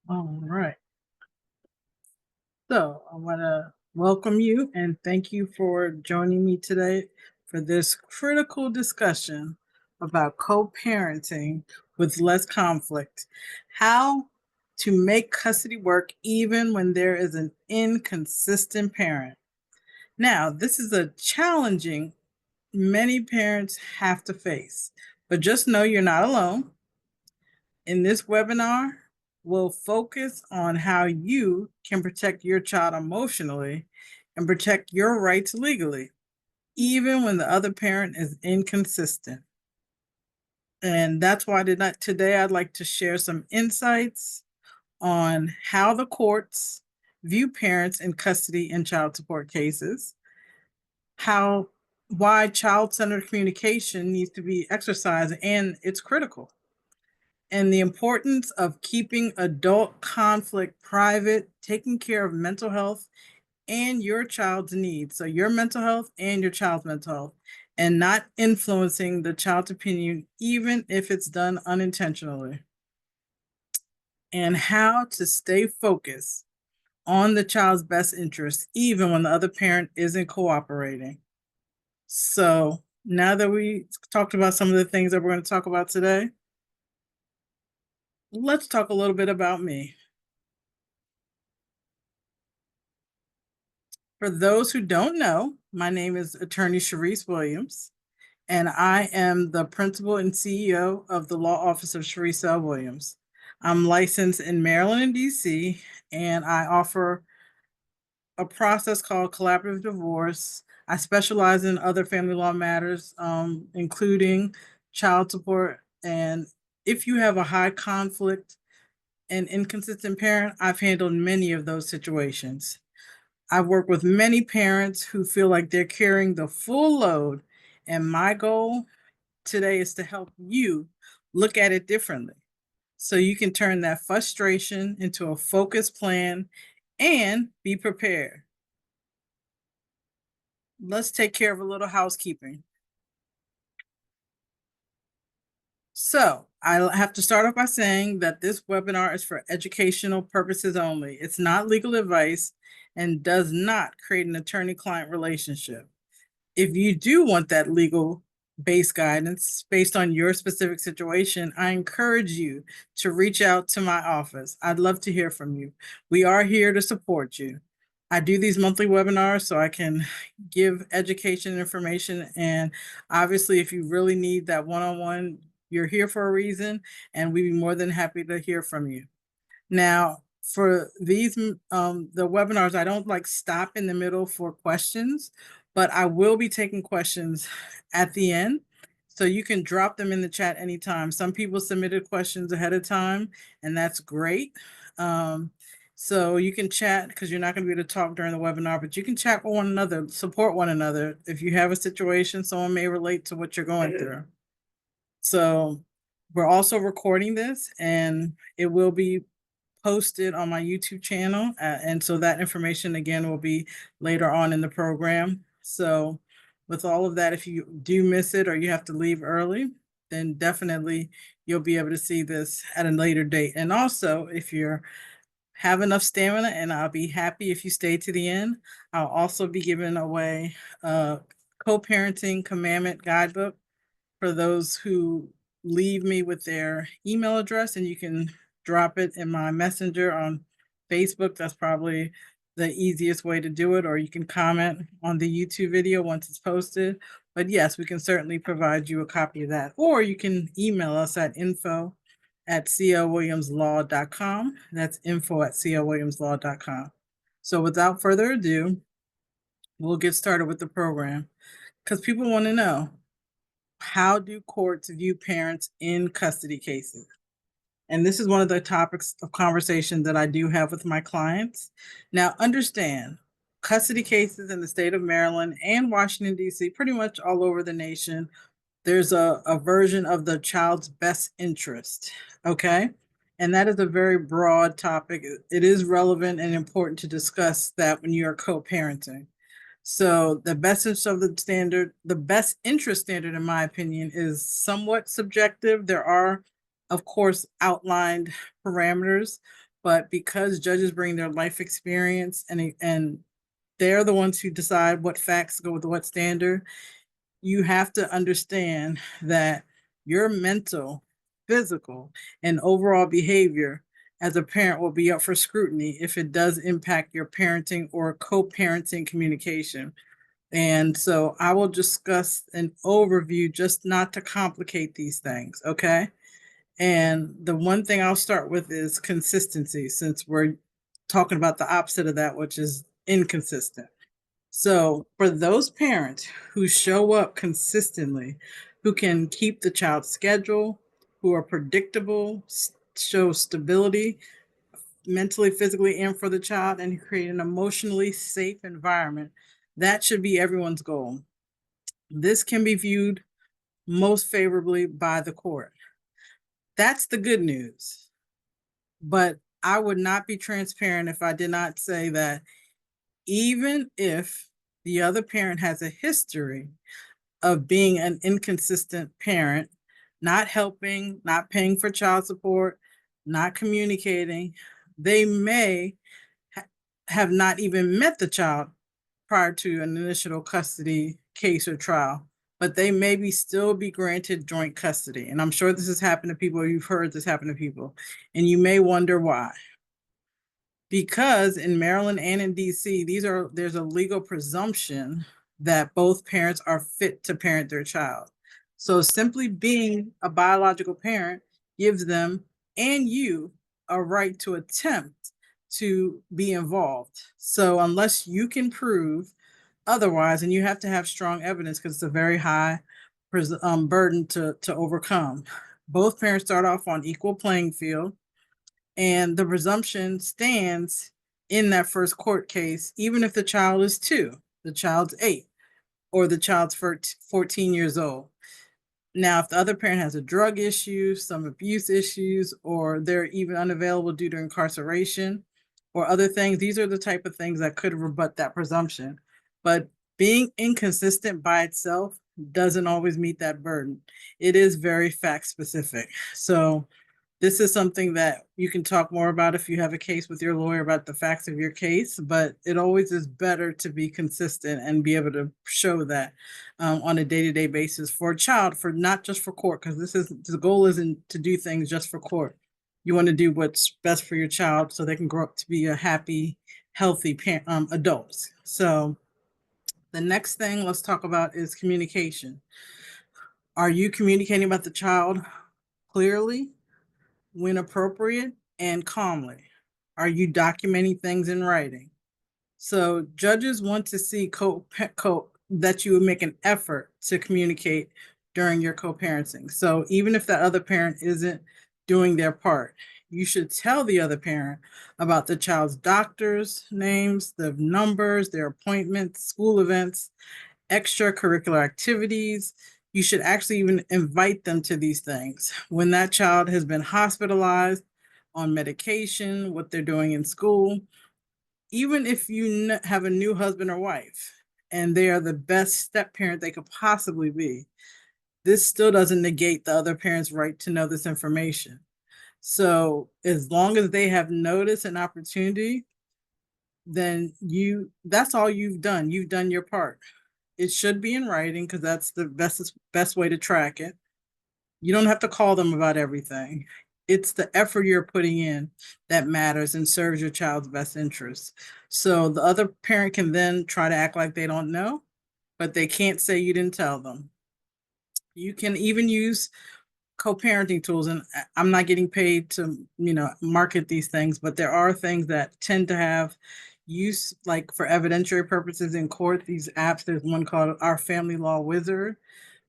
All right. So I want to welcome you and thank you for joining me today for this critical discussion about co parenting with less conflict. How to make custody work even when there is an inconsistent parent. Now, this is a challenging many parents have to face, but just know you're not alone. In this webinar, we'll focus on how you can protect your child emotionally and protect your rights legally, even when the other parent is inconsistent. And that's why today I'd like to share some insights on how the courts view parents in custody and child support cases, how why child-centered communication needs to be exercised and it's critical, and the importance of keeping adult conflict private, taking care of mental health and your child's needs. So, your mental health and your child's mental health, and not influencing the child's opinion, even if it's done unintentionally. And how to stay focused on the child's best interest, even when the other parent isn't cooperating. So, now that we talked about some of the things that we're going to talk about today, let's talk a little bit about me. For those who don't know, my name is Attorney Sharice Williams, and I am the principal and CEO of the Law Office of Sharice L. Williams. I'm licensed in Maryland and DC, and I offer a process called collaborative divorce. I specialize in other family law matters, including child support. And if you have a high conflict and inconsistent parent, I've handled many of those situations. I've worked with many parents who feel like they're carrying the full load, and my goal today is to help you look at it differently so you can turn that frustration into a focused plan and be prepared. Let's take care of a little housekeeping. So, I have to start off by saying that this webinar is for educational purposes only. It's not legal advice and does not create an attorney-client relationship. If you do want that legal based guidance based on your specific situation, I encourage you to reach out to my office. I'd love to hear from you. We are here to support you. I do these monthly webinars so I can give education and information. And obviously, if you really need that one-on-one, you're here for a reason, and we'd be more than happy to hear from you. Now, for these the webinars, I don't like stop in the middle for questions, but I will be taking questions at the end. So you can drop them in the chat anytime. Some people submitted questions ahead of time, and that's great. So you can chat because you're not going to be able to talk during the webinar, but you can chat with one another, support one another. If you have a situation, someone may relate to what you're going through. So we're also recording this, and it will be posted on my YouTube channel. And so that information again will be later on in the program. So with all of that, if you do miss it or you have to leave early, then definitely you'll be able to see this at a later date. And also, if you're have enough stamina, and I'll be happy if you stay to the end, I'll also be giving away a co-parenting commandment guidebook for those who leave me with their email address, and you can drop it in my messenger on Facebook. That's probably the easiest way to do it, or you can comment on the YouTube video once it's posted. But yes, we can certainly provide you a copy of that, or you can email us at info@clwilliamslaw.com. That's info@clwilliamslaw.com. So without further ado, we'll get started with the program because people want to know, how do courts view parents in custody cases? And this is one of the topics of conversation that I do have with my clients. Now, understand, custody cases in the state of Maryland and Washington, D.C., pretty much all over the nation, there's a version of the child's best interest, okay? And that is a very broad topic. It is relevant and important to discuss that when you are co-parenting. So the best interest of the standard, the best interest standard, in my opinion, is somewhat subjective. There are, of course, outlined parameters, But because judges bring their life experience and they're the ones who decide what facts go with what standard, you have to understand that your mental, physical, and overall behavior as a parent will be up for scrutiny if it does impact your parenting or co-parenting communication. And so I will discuss an overview just not to complicate these things, okay? And the one thing I'll start with is consistency, since we're talking about the opposite of that, which is inconsistent. So, for those parents who show up consistently, who can keep the child's schedule, who are predictable, show stability mentally, physically, and for the child, and create an emotionally safe environment, that should be everyone's goal. This can be viewed most favorably by the court. That's the good news. But I would not be transparent if I did not say that even if the other parent has a history of being an inconsistent parent, not helping, not paying for child support, not communicating, they may have not even met the child prior to an initial custody case or trial, but they maybe still be granted joint custody. And I'm sure this has happened to people, you've heard this happen to people, and you may wonder why. Because in Maryland and in DC, there's a legal presumption that both parents are fit to parent their child. So simply being a biological parent gives them and you a right to attempt to be involved. So unless you can prove otherwise, and you have to have strong evidence because it's a very high burden to overcome. Both parents start off on equal playing field, and the presumption stands in that first court case, even if the child is 2, the child's 8, or the child's 14 years old. Now, if the other parent has a drug issue, some abuse issues, or they're even unavailable due to incarceration or other things, these are the type of things that could rebut that presumption. But being inconsistent by itself doesn't always meet that burden. It is very fact specific. So this is something that you can talk more about if you have a case with your lawyer about the facts of your case, but it always is better to be consistent and be able to show that on a day-to-day basis for a child, for not just for court, because the goal isn't to do things just for court. You want to do what's best for your child so they can grow up to be a happy, healthy adults. So the next thing let's talk about is communication. Are you communicating about the child clearly, when appropriate, and calmly? Are you documenting things in writing? So judges want to see that you would make an effort to communicate during your co-parenting. So even if that other parent isn't doing their part, you should tell the other parent about the child's doctor's names, the numbers, their appointments, school events, extracurricular activities. You should actually even invite them to these things. When that child has been hospitalized, on medication, what they're doing in school, even if you have a new husband or wife and they are the best step parent they could possibly be, this still doesn't negate the other parent's right to know this information. So as long as they have notice and opportunity, then that's all you've done. You've done your part. It should be in writing because that's the best way to track it. You don't have to call them about everything. It's the effort you're putting in that matters and serves your child's best interest. So the other parent can then try to act like they don't know, but they can't say you didn't tell them. You can even use co-parenting tools, and I'm not getting paid to, market these things, but there are things that tend to have use, like for evidentiary purposes in court. These apps, there's one called Our Family Law Wizard.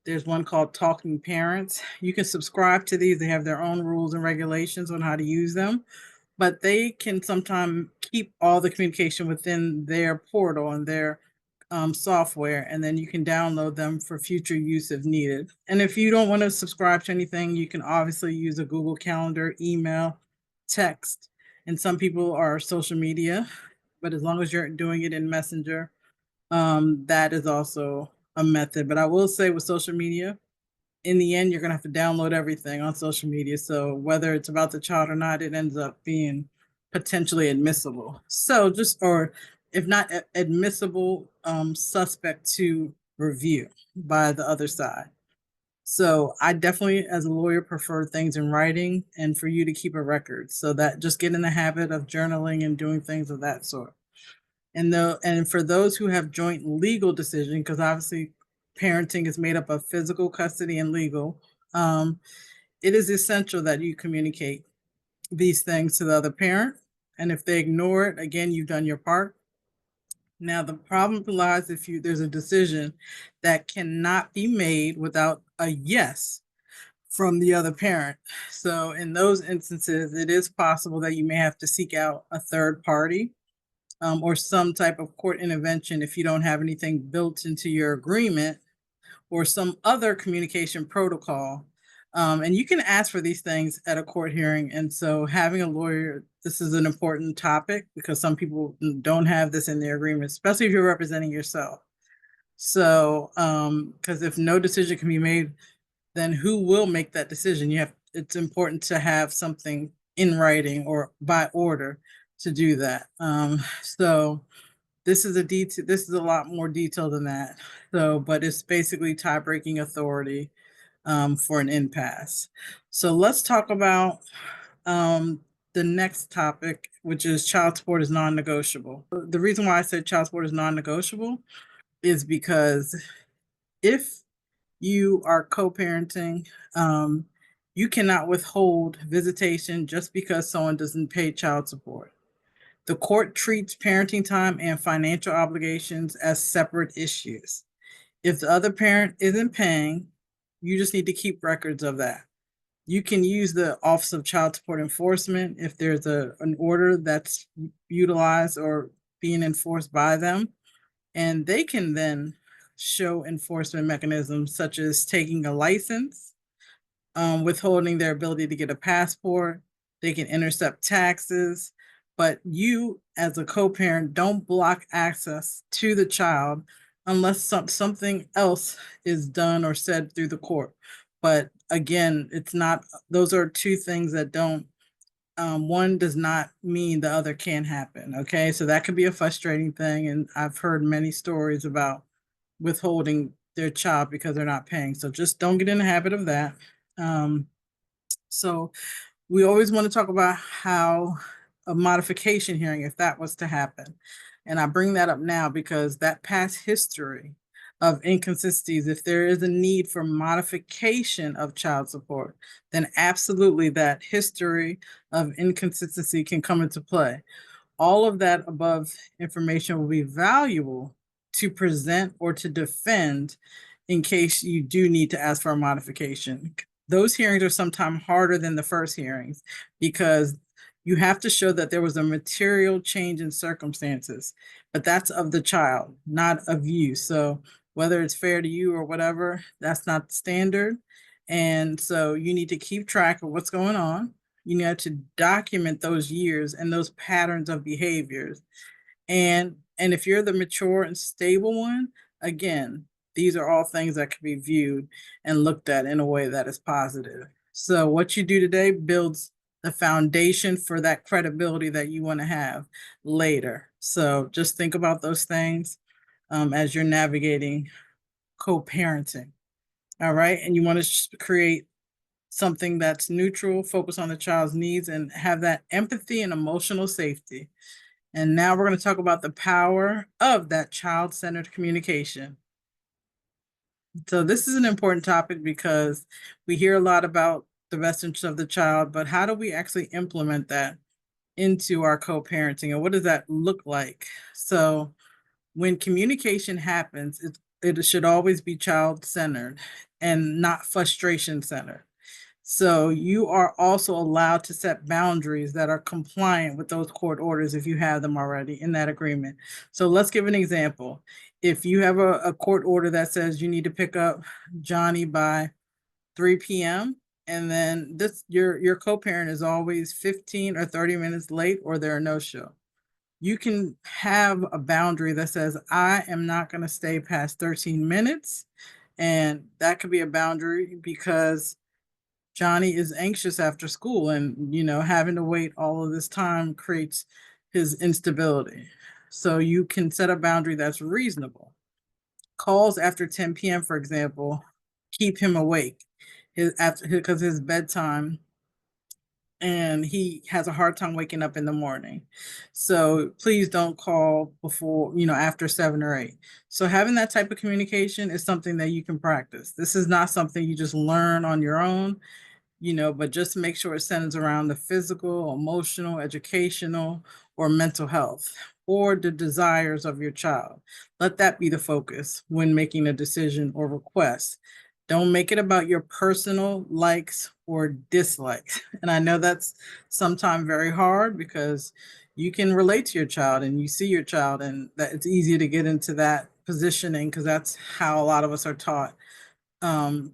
There's one called Talking Parents. You can subscribe to these. They have their own rules and regulations on how to use them, but they can sometimes keep all the communication within their portal and their software, and then you can download them for future use if needed. And if you don't want to subscribe to anything, you can obviously use a Google Calendar, email, text, and some people are social media, but as long as you're doing it in Messenger, that is also a method. But I will say with social media, in the end, you're going to have to download everything on social media. So whether it's about the child or not, it ends up being potentially admissible. So just, or if not admissible, suspect to review by the other side. So I definitely, as a lawyer, prefer things in writing and for you to keep a record, so that just get in the habit of journaling and doing things of that sort. And for those who have joint legal decision, because obviously parenting is made up of physical custody and legal, um, it is essential that you communicate these things to the other parent. And if they ignore it, again, you've done your part. Now the problem lies if there's a decision that cannot be made without a yes from the other parent. So in those instances, it is possible that you may have to seek out a third party, or some type of court intervention if you don't have anything built into your agreement or some other communication protocol. And you can ask for these things at a court hearing. And so having a lawyer, this is an important topic because some people don't have this in their agreement, especially if you're representing yourself. So, because if no decision can be made, then who will make that decision? It's important to have something in writing or by order to do that. So this is a lot more detailed than that. So, but it's basically tie-breaking authority, for an impasse. So let's talk about, the next topic, which is child support is non-negotiable. The reason why I said child support is non-negotiable is because if you are co-parenting, you cannot withhold visitation just because someone doesn't pay child support. The court treats parenting time and financial obligations as separate issues. If the other parent isn't paying, you just need to keep records of that. You can use the Office of Child Support Enforcement if there's an order that's utilized or being enforced by them, and they can then show enforcement mechanisms such as taking a license, withholding their ability to get a passport. They can intercept taxes, but you, as a co-parent, don't block access to the child unless something else is done or said through the court. But again, it's not; those are two things that don't. One does not mean the other can't happen. Okay, so that could be a frustrating thing, and I've heard many stories about withholding their child because they're not paying. So just don't get in the habit of that. Um, so we always want to talk about how a modification hearing, if that was to happen. And I bring that up now because that past history of inconsistencies, if there is a need for modification of child support, then absolutely that history of inconsistency can come into play. All of that above information will be valuable to present or to defend in case you do need to ask for a modification. Those hearings are sometimes harder than the first hearings because you have to show that there was a material change in circumstances, but that's of the child, not of you. So whether it's fair to you or whatever, that's not standard. And so you need to keep track of what's going on. You need to document those years and those patterns of behaviors. And if you're the mature and stable one, again, these are all things that can be viewed and looked at in a way that is positive. So what you do today builds the foundation for that credibility that you want to have later. So just think about those things, as you're navigating co-parenting. All right. And you want to create something that's neutral, focus on the child's needs, and have that empathy and emotional safety. And now we're going to talk about the power of that child-centered communication. So this is an important topic because we hear a lot about the best interest of the child, but how do we actually implement that into our co-parenting, and what does that look like? So when communication happens, it should always be child-centered and not frustration-centered. So you are also allowed to set boundaries that are compliant with those court orders if you have them already in that agreement. So let's give an example. If you have a court order that says you need to pick up Johnny by 3 p.m., and then your co-parent is always 15 or 30 minutes late or they're a no-show. You can have a boundary that says, I am not going to stay past 13 minutes. And that could be a boundary because Johnny is anxious after school, and having to wait all of this time creates his instability. So you can set a boundary that's reasonable. Calls after 10 p.m., for example, keep him awake because his bedtime, and he has a hard time waking up in the morning. So please don't call before, after 7 or 8. So having that type of communication is something that you can practice. This is not something you just learn on your own, but just make sure it centers around the physical, emotional, educational, or mental health, or the desires of your child. Let that be the focus when making a decision or request. Don't make it about your personal likes or dislikes. And I know that's sometimes very hard because you can relate to your child and you see your child, and that it's easy to get into that positioning because that's how a lot of us are taught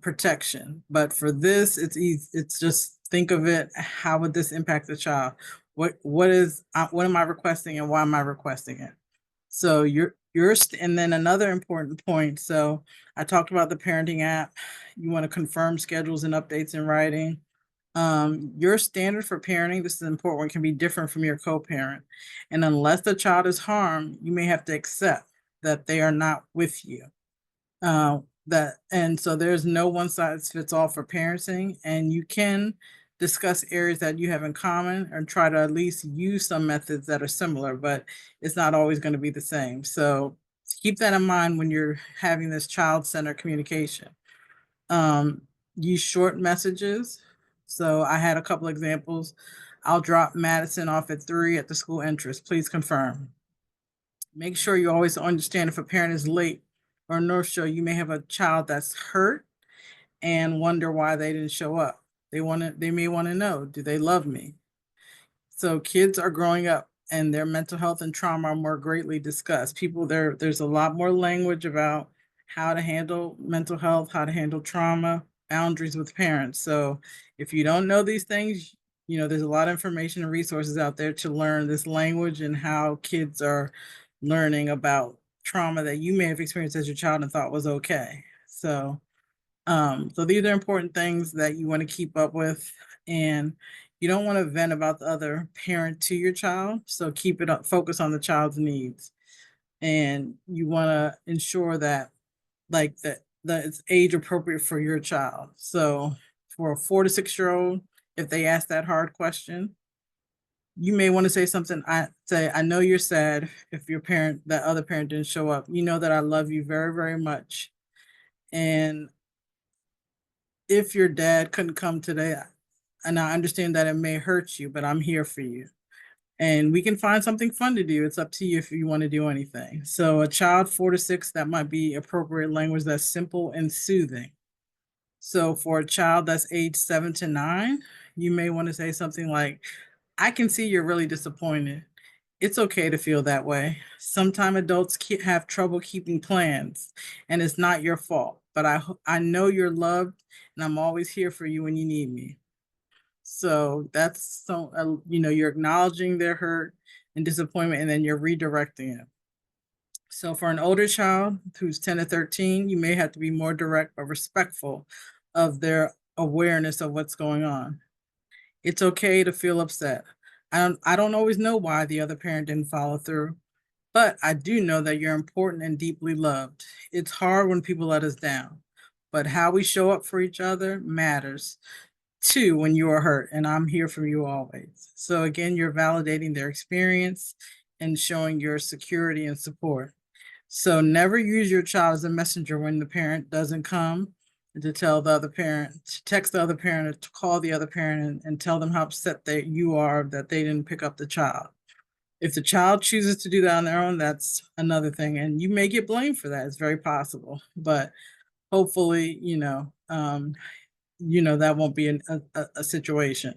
protection. But for this, it's easy. It's just think of it. How would this impact the child? What am I requesting and why am I requesting it? So and then another important point. So I talked about the parenting app. You want to confirm schedules and updates in writing. Your standard for parenting, this is important, can be different from your co-parent. And unless the child is harmed, you may have to accept that they are not with you. And so there's no one size fits all for parenting, and you can discuss areas that you have in common and try to at least use some methods that are similar, but it's not always going to be the same. So keep that in mind when you're having this child-centered communication. Um, Use short messages. So I had a couple examples. I'll drop Madison off at 3 at the school entrance. Please confirm. Make sure you always understand if a parent is late or no show, you may have a child that's hurt and wonder why they didn't show up. They may want to know, do they love me? So kids are growing up and their mental health and trauma are more greatly discussed. There's a lot more language about how to handle mental health, how to handle trauma, boundaries with parents. So if you don't know these things, there's a lot of information and resources out there to learn this language and how kids are learning about trauma that you may have experienced as your child and thought was okay. So these are important things that you want to keep up with, and you don't want to vent about the other parent to your child. So keep it up, focus on the child's needs, and you want to ensure that that it's age appropriate for your child. So for a 4 to 6 year old, if they ask that hard question, you may want to say something. I know you're sad if that other parent didn't show up. You know that I love you very, very much. And if your dad couldn't come today, and I understand that it may hurt you, but I'm here for you. And we can find something fun to do. It's up to you if you want to do anything. So a child 4 to 6, that might be appropriate language that's simple and soothing. So for a child that's age 7 to 9, you may want to say something like, I can see you're really disappointed. It's okay to feel that way. Sometimes adults have trouble keeping plans, and it's not your fault. But I know you're loved, and I'm always here for you when you need me. So you're acknowledging their hurt and disappointment, and then you're redirecting it. So for an older child who's 10 to 13, you may have to be more direct but respectful of their awareness of what's going on. It's okay to feel upset. I don't always know why the other parent didn't follow through, but I do know that you're important and deeply loved. It's hard when people let us down, but how we show up for each other matters too when you are hurt, and I'm here for you always. So again, you're validating their experience and showing your security and support. So never use your child as a messenger when the parent doesn't come, and to tell the other parent, to text the other parent, or to call the other parent and tell them how upset that you are that they didn't pick up the child. If the child chooses to do that on their own, that's another thing. And you may get blamed for that. It's very possible. But hopefully, that won't be a situation.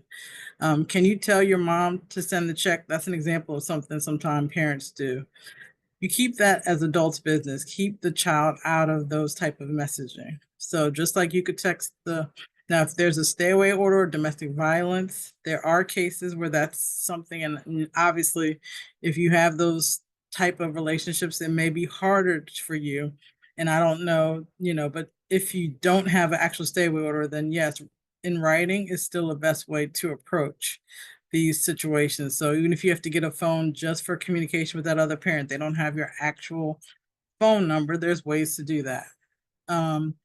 Can you tell your mom to send the check? That's an example of something sometimes parents do. You keep that as adults' business. Keep the child out of those type of messaging. So just like you could text now, if there's a stay away order or domestic violence, there are cases where that's something, and obviously, if you have those type of relationships, it may be harder for you. And I don't know, but if you don't have an actual stay away order, then yes, in writing is still the best way to approach these situations. So even if you have to get a phone just for communication with that other parent, they don't have your actual phone number, there's ways to do that. Um,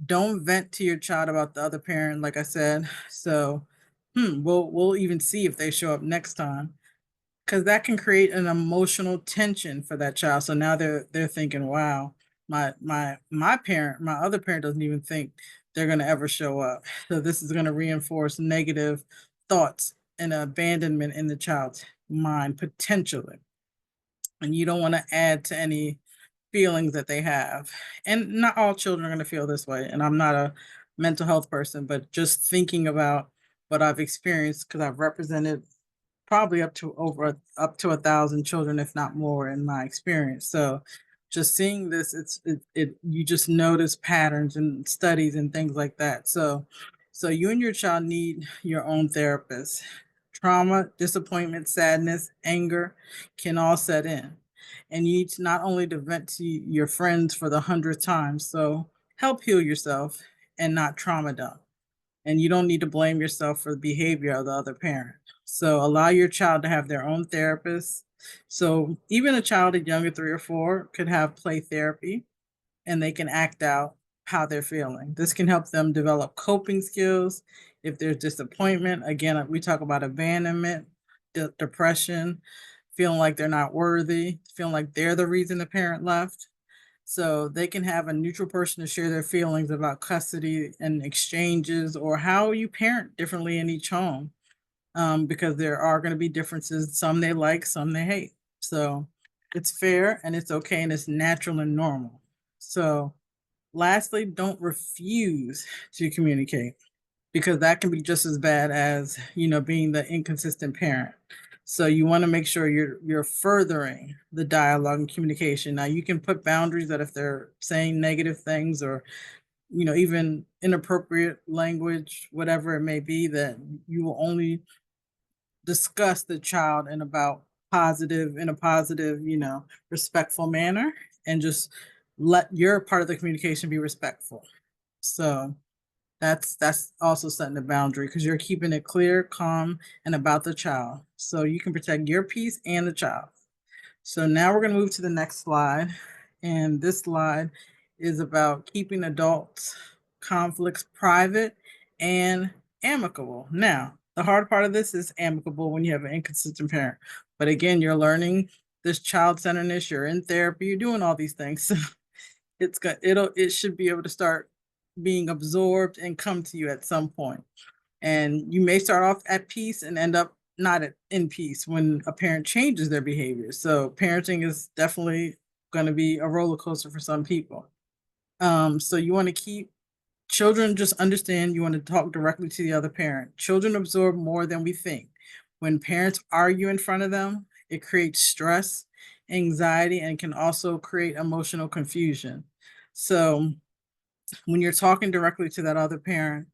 don't vent to your child about the other parent, like I said. So, we'll even see if they show up next time, because that can create an emotional tension for that child. So now they're thinking, wow, my parent, my other parent doesn't even think they're gonna ever show up. So this is gonna reinforce negative thoughts and abandonment in the child's mind potentially. And you don't want to add to any feelings that they have. And not all children are going to feel this way. And I'm not a mental health person, but just thinking about what I've experienced, because I've represented probably up to 1,000 children, if not more, in my experience. So just seeing this, it you just notice patterns and studies and things like that. So you and your child need your own therapist. Trauma, disappointment, sadness, anger can all set in. And you need to not only to vent to your friends for the 100th time. So help heal yourself and not trauma dump. And you don't need to blame yourself for the behavior of the other parent. So allow your child to have their own therapist. So even a child at younger 3 or 4 could have play therapy, and they can act out how they're feeling. This can help them develop coping skills. If there's disappointment, again, we talk about abandonment, depression, feeling like they're not worthy, feeling like they're the reason the parent left. So they can have a neutral person to share their feelings about custody and exchanges, or how you parent differently in each home, because there are going to be differences. Some they like, some they hate. So it's fair and it's okay and it's natural and normal. So lastly, don't refuse to communicate, because that can be just as bad as, being the inconsistent parent. So you want to make sure you're furthering the dialogue and communication. Now you can put boundaries that if they're saying negative things, or even inappropriate language, whatever it may be, that you will only discuss the child in a positive, respectful manner, and just let your part of the communication be respectful. So that's also setting a boundary, because you're keeping it clear, calm, and about the child. So you can protect your peace and the child. So now we're going to move to the next slide. And this slide is about keeping adults' conflicts private and amicable. Now, the hard part of this is amicable when you have an inconsistent parent. But again, you're learning this child-centeredness, you're in therapy, you're doing all these things. So it should be able to start being absorbed and come to you at some point. And you may start off at peace and end up not in peace when a parent changes their behavior. So parenting is definitely going to be a roller coaster for some people. So you want to keep children, just understand, you want to talk directly to the other parent. Children absorb more than we think. When parents argue in front of them, it creates stress, anxiety, and can also create emotional confusion. So when you're talking directly to that other parent,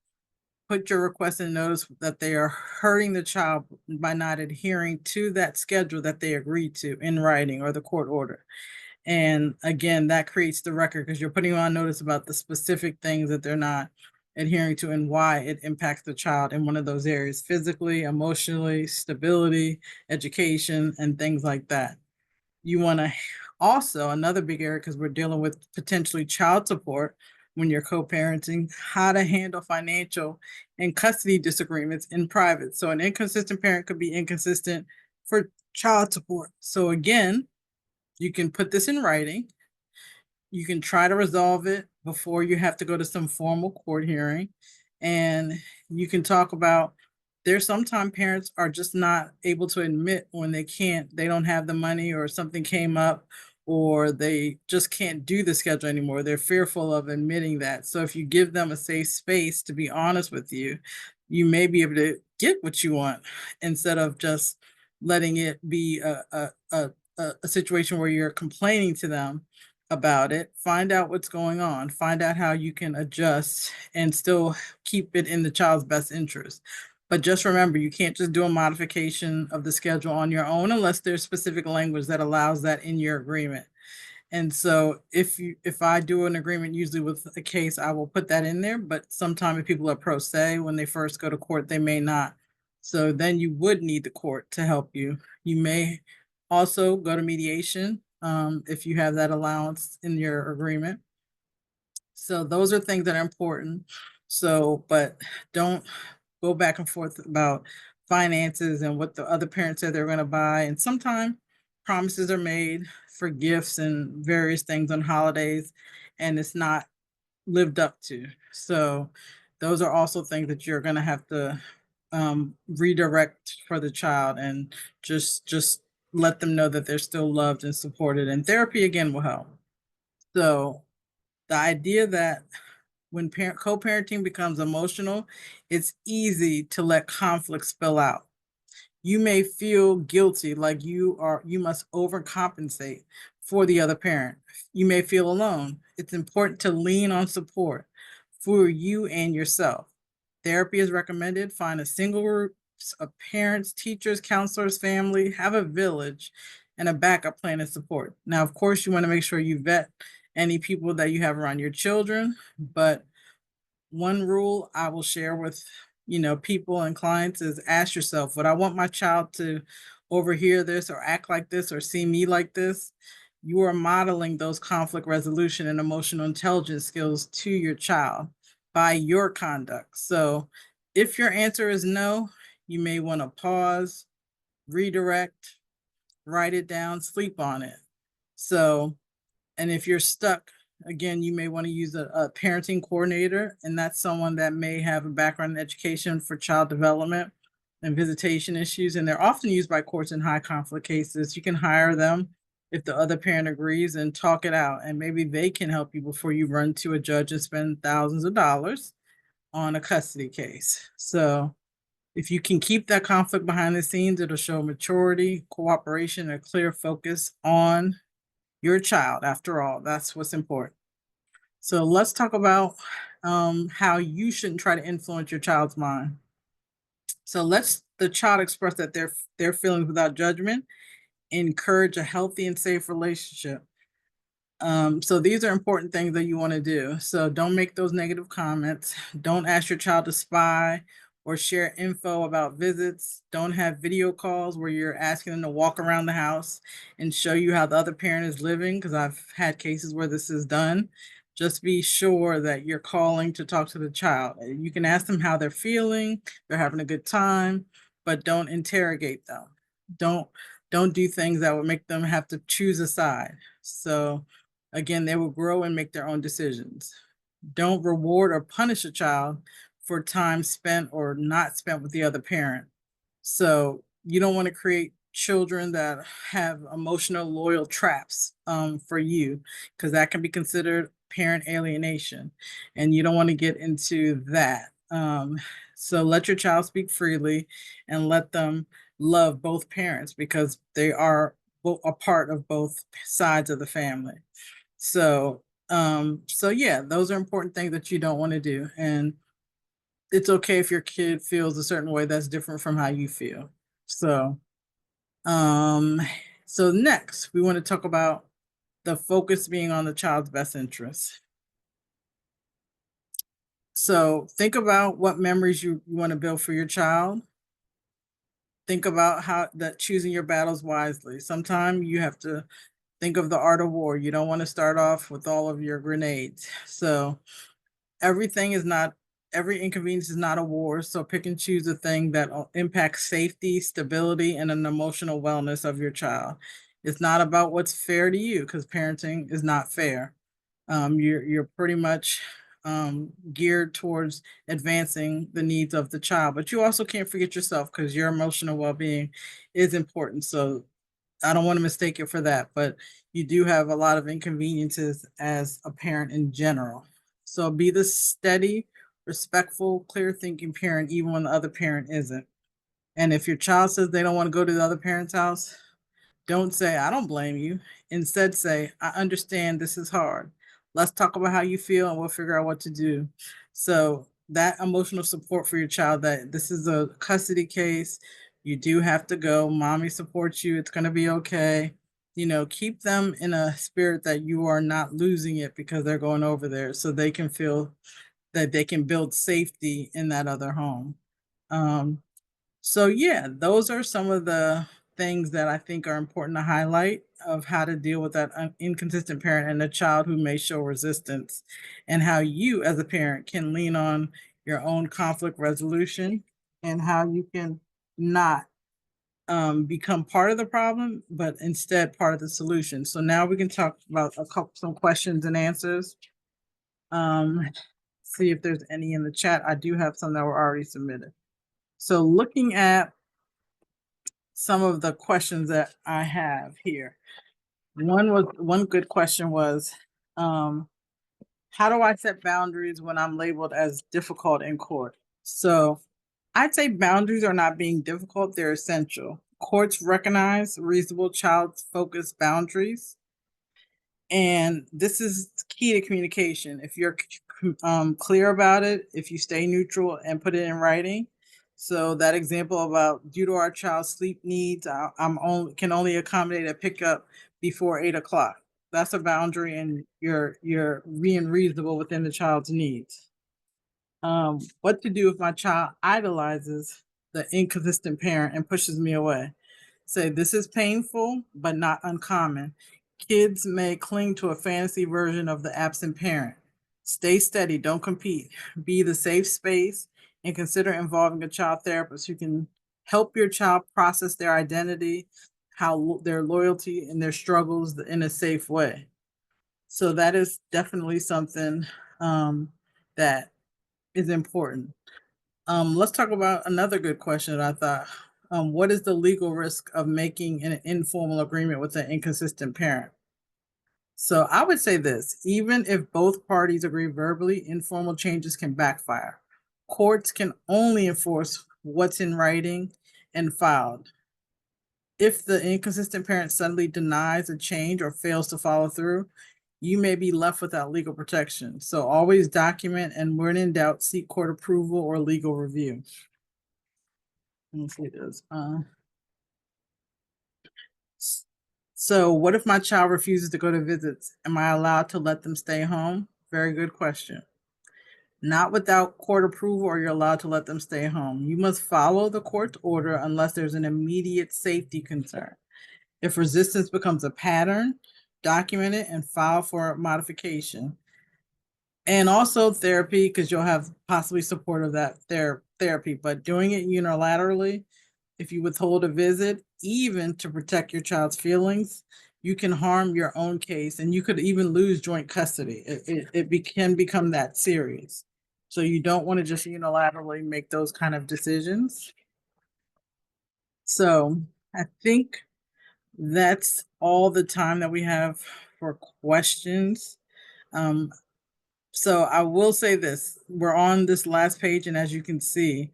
put your request and notice that they are hurting the child by not adhering to that schedule that they agreed to in writing or the court order. And again, that creates the record, because you're putting on notice about the specific things that they're not adhering to and why it impacts the child in one of those areas: physically, emotionally, stability, education, and things like that. You want to also, another big area, because we're dealing with potentially child support when you're co-parenting, how to handle financial and custody disagreements in private. So an inconsistent parent could be inconsistent for child support. So again, you can put this in writing. You can try to resolve it before you have to go to some formal court hearing. And you can talk about, there's sometimes parents are just not able to admit when they don't have the money, or something came up, or they just can't do the schedule anymore. They're fearful of admitting that. So if you give them a safe space to be honest with you, you may be able to get what you want, instead of just letting it be a situation where you're complaining to them about it. Find out what's going on, find out how you can adjust and still keep it in the child's best interest. But just remember, you can't just do a modification of the schedule on your own unless there's specific language that allows that in your agreement. And so if I do an agreement usually with a case, I will put that in there, but sometimes if people are pro se, when they first go to court, they may not. So then you would need the court to help you. You may also go to mediation, if you have that allowance in your agreement. So those are things that are important. So, but don't go back and forth about finances and what the other parent said they're going to buy. And sometimes promises are made for gifts and various things on holidays, and it's not lived up to. So those are also things that you're going to have to redirect for the child, and just let them know that they're still loved and supported. And therapy again will help. So the idea that when co-parenting becomes emotional, it's easy to let conflict spill out. You may feel guilty, like you must overcompensate for the other parent. You may feel alone. It's important to lean on support for you and yourself. Therapy is recommended. Find a single group of parents, teachers, counselors, family, have a village, and a backup plan of support. Now, of course, you want to make sure you vet any people that you have around your children, but one rule I will share with, people and clients is ask yourself, would I want my child to overhear this or act like this or see me like this? You are modeling those conflict resolution and emotional intelligence skills to your child by your conduct. So if your answer is no, you may want to pause, redirect, write it down, sleep on it. So, and if you're stuck, again, you may want to use a parenting coordinator, and that's someone that may have a background in education for child development and visitation issues. And they're often used by courts in high conflict cases. You can hire them if the other parent agrees and talk it out. And maybe they can help you before you run to a judge and spend thousands of dollars on a custody case. So if you can keep that conflict behind the scenes, it'll show maturity, cooperation, and a clear focus on your child. After all, that's what's important. So let's talk about how you shouldn't try to influence your child's mind. So let's the child express that their feelings without judgment. Encourage a healthy and safe relationship. So these are important things that you want to do. So don't make those negative comments. Don't ask your child to spy or share info about visits. Don't have video calls where you're asking them to walk around the house and show you how the other parent is living, because I've had cases where this is done. Just be sure that you're calling to talk to the child. You can ask them how they're feeling, they're having a good time, but don't interrogate them. Don't don't do things that would make them have to choose a side. So again, they will grow and make their own decisions. Don't reward or punish a child for time spent or not spent with the other parent. So you don't want to create children that have emotional loyal traps for you, because that can be considered parent alienation, and you don't want to get into that. So let your child speak freely and let them love both parents, because they are a part of both sides of the family. So, so yeah, those are important things that you don't want to do. And it's okay if your kid feels a certain way that's different from how you feel. So, um, so next we want to talk about the focus being on the child's best interest. So think about what memories you want to build for your child. Think about how that choosing your battles wisely. Sometimes you have to think of the art of war. You don't want to start off with all of your grenades. So everything is not every inconvenience is not a war. So pick and choose a thing that impacts safety, stability, and an emotional wellness of your child. It's not about what's fair to you, because parenting is not fair. You're pretty much geared towards advancing the needs of the child, but you also can't forget yourself, because your emotional well-being is important. So I don't want to mistake it for that, but you do have a lot of inconveniences as a parent in general. So be the steady, respectful, clear thinking parent, even when the other parent isn't. And if your child says they don't want to go to the other parent's house, don't say, I don't blame you. Instead, say, I understand this is hard. Let's talk about how you feel and we'll figure out what to do. So, that emotional support for your child, that this is a custody case, you do have to go. Mommy supports you. It's going to be okay. keep them in a spirit that you are not losing it because they're going over there, so they can feel that they can build safety in that other home. So yeah, those are some of the things that I think are important to highlight of how to deal with that inconsistent parent and a child who may show resistance, and how you as a parent can lean on your own conflict resolution, and how you can not become part of the problem, but instead part of the solution. So now we can talk about some questions and answers. Um, see if there's any in the chat. I do have some that were already submitted. So looking at some of the questions that I have here. One good question was, how do I set boundaries when I'm labeled as difficult in court? So I'd say boundaries are not being difficult, they're essential. Courts recognize reasonable child-focused boundaries, and this is key to communication. If you're clear about it, if you stay neutral and put it in writing. So that example about, due to our child's sleep needs, can only accommodate a pickup before 8 o'clock. That's a boundary, and you're being reasonable within the child's needs. What to do if my child idolizes the inconsistent parent and pushes me away? Say, this is painful, but not uncommon. Kids may cling to a fantasy version of the absent parent. Stay steady, don't compete. Be the safe space, and consider involving a child therapist who can help your child process their identity, their loyalty, and their struggles in a safe way. So that is definitely something that is important. Let's talk about another good question that I thought. What is the legal risk of making an informal agreement with an inconsistent parent? So I would say this: even if both parties agree verbally, informal changes can backfire. Courts can only enforce what's in writing and filed. If the inconsistent parent suddenly denies a change or fails to follow through, you may be left without legal protection. So always document, and when in doubt, seek court approval or legal review. Let me see this. So what if my child refuses to go to visits? Am I allowed to let them stay home? Very good question. Not without court approval, or you're allowed to let them stay home. You must follow the court's order unless there's an immediate safety concern. If resistance becomes a pattern, document it and file for modification. And also therapy, because you'll have possibly support of that therapy. But doing it unilaterally, if you withhold a visit, even to protect your child's feelings, you can harm your own case, and you could even lose joint custody. Can become that serious. So you don't want to just unilaterally make those kind of decisions. So I think that's all the time that we have for questions. So I will say this: we're on this last page, and as you can see,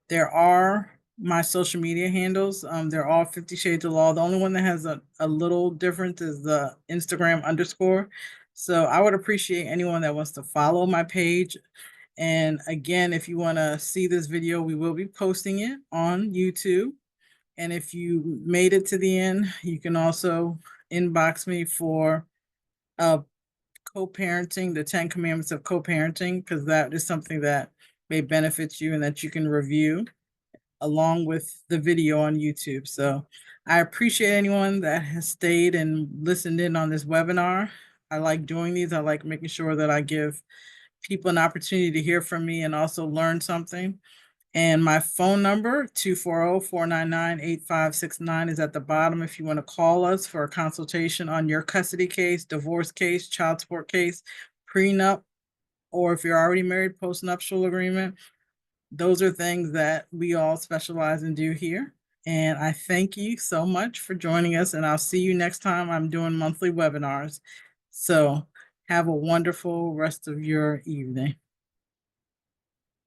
there are my social media handles. They're all 50 Shades of Law. The only one that has a little difference is the Instagram underscore. So I would appreciate anyone that wants to follow my page. And again, if you want to see this video, we will be posting it on YouTube. And if you made it to the end, you can also inbox me for co-parenting, the 10 commandments of co-parenting, because that is something that may benefit you and that you can review along with the video on YouTube. So I appreciate anyone that has stayed and listened in on this webinar. I like doing these. I like making sure that I give people an opportunity to hear from me and also learn something. And my phone number, 240-499-8569, is at the bottom if you want to call us for a consultation on your custody case, divorce case, child support case, prenup, or if you're already married, postnuptial agreement. Those are things that we all specialize and do here. And I thank you so much for joining us, and I'll see you next time. I'm doing monthly webinars. So have a wonderful rest of your evening.